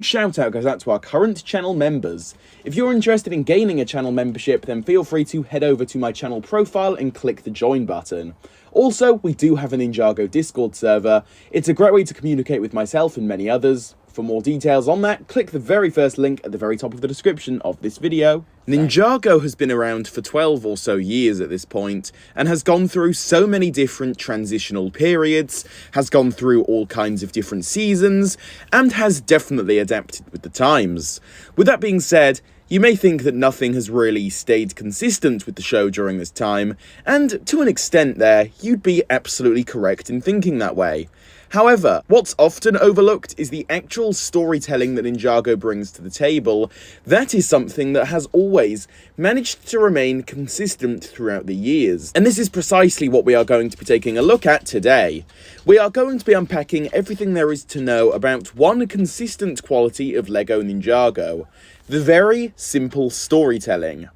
Shout out goes out to our current channel members. If you're interested in gaining a channel membership, then feel free to head over to my channel profile and click the join button. Also, we do have a Ninjago Discord server. It's a great way to communicate with myself and many others. For more details on that, click the very first link at the very top of the description of this video. Ninjago has been around for 12 or so years at this point, and has gone through so many different transitional periods, has gone through all kinds of different seasons, and has definitely adapted with the times. With that being said, you may think that nothing has really stayed consistent with the show during this time, and to an extent there, you'd be absolutely correct in thinking that way. However, what's often overlooked is the actual storytelling that Ninjago brings to the table. That is something that has always managed to remain consistent throughout the years. And this is precisely what we are going to be taking a look at today. We are going to be unpacking everything there is to know about one consistent quality of LegoNinjago: the very simple storytelling.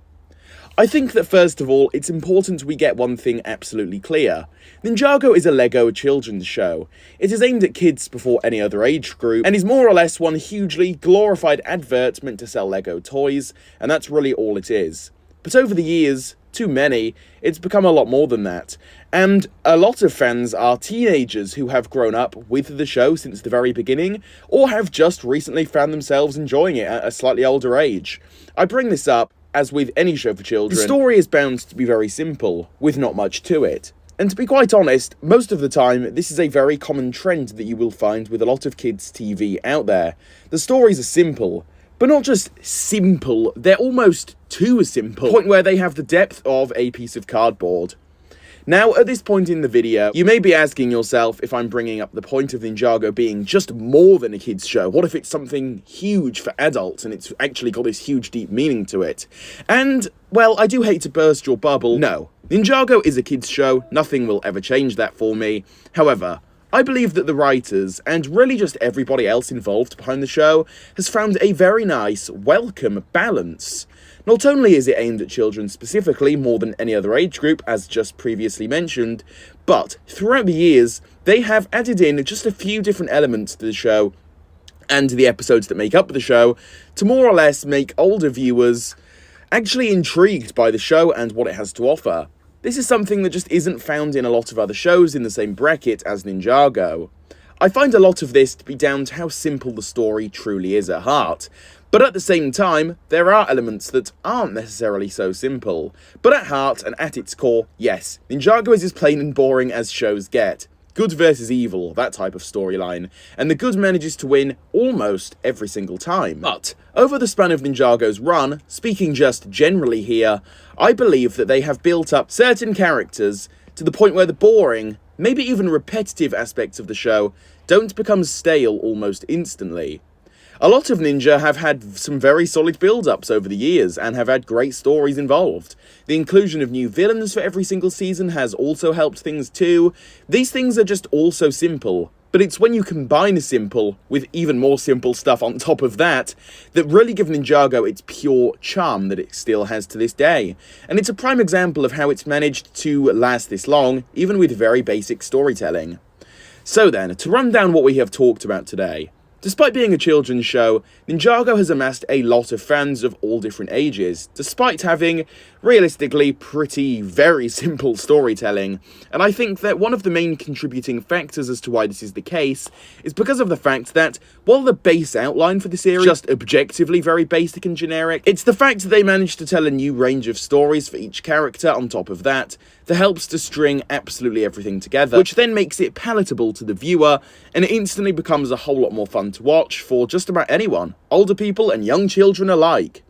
I think that first of all, it's important we get one thing absolutely clear. Ninjago is a Lego children's show. It is aimed at kids before any other age group, and is more or less one hugely glorified advert meant to sell Lego toys, and that's really all it is. But over the years, too many, it's become a lot more than that. And a lot of fans are teenagers who have grown up with the show since the very beginning, or have just recently found themselves enjoying it at a slightly older age. I bring this up as with any show for children, the story is bound to be very simple, with not much to it. And to be quite honest, most of the time, this is a very common trend that you will find with a lot of kids' TV out there. The stories are simple, but not just simple, they're almost too simple, to the point where they have the depth of a piece of cardboard. Now, at this point in the video, you may be asking yourself if I'm bringing up the point of Ninjago being just more than a kids show. What if it's something huge for adults and it's actually got this huge deep meaning to it? And, well, I do hate to burst your bubble. No, Ninjago is a kids show, nothing will ever change that for me. However, I believe that the writers, and really just everybody else involved behind the show, has found a very nice, welcome balance. Not only is it aimed at children specifically more than any other age group, as just previously mentioned, but throughout the years, they have added in just a few different elements to the show, and the episodes that make up the show, to more or less make older viewers actually intrigued by the show and what it has to offer. This is something that just isn't found in a lot of other shows in the same bracket as Ninjago. I find a lot of this to be down to how simple the story truly is at heart. But at the same time, there are elements that aren't necessarily so simple. But at heart and at its core, yes, Ninjago is as plain and boring as shows get. Good versus evil, that type of storyline, and the good manages to win almost every single time. But over the span of Ninjago's run, speaking just generally here, I believe that they have built up certain characters to the point where the boring, maybe even repetitive aspects of the show don't become stale almost instantly. A lot of Ninja have had some very solid build-ups over the years, and have had great stories involved. The inclusion of new villains for every single season has also helped things too. These things are just all so simple, but it's when you combine simple with even more simple stuff on top of that, that really give Ninjago its pure charm that it still has to this day. And it's a prime example of how it's managed to last this long, even with very basic storytelling. So then, to run down what we have talked about today. Despite being a children's show, Ninjago has amassed a lot of fans of all different ages, despite having, realistically, very simple storytelling. And I think that one of the main contributing factors as to why this is the case is because of the fact that, while the base outline for the series is just objectively very basic and generic, it's the fact that they managed to tell a new range of stories for each character on top of that helps to string absolutely everything together, which then makes it palatable to the viewer, and it instantly becomes a whole lot more fun to watch for just about anyone, older people and young children alike.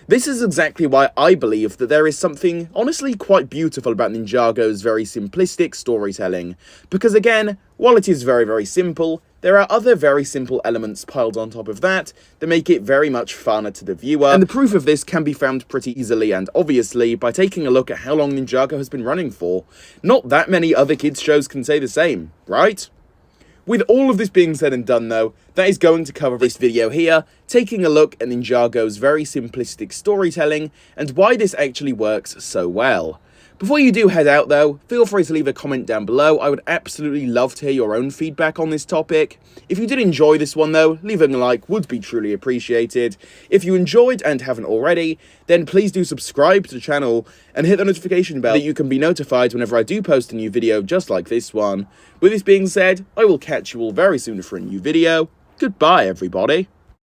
This is exactly why I believe that there is something honestly quite beautiful about Ninjago's very simplistic storytelling, because again, while it is very simple, there are other very simple elements piled on top of that make it very much funner to the viewer, and the proof of this can be found pretty easily and obviously by taking a look at how long Ninjago has been running for. Not that many other kids shows can say the same, right? With all of this being said and done though, that is going to cover this video here, taking a look at Ninjago's very simplistic storytelling and why this actually works so well. Before you do head out though, feel free to leave a comment down below. I would absolutely love to hear your own feedback on this topic. If you did enjoy this one though, leaving a like would be truly appreciated. If you enjoyed and haven't already, then please do subscribe to the channel and hit the notification bell that you can be notified whenever I do post a new video just like this one. With this being said, I will catch you all very soon for a new video. Goodbye everybody.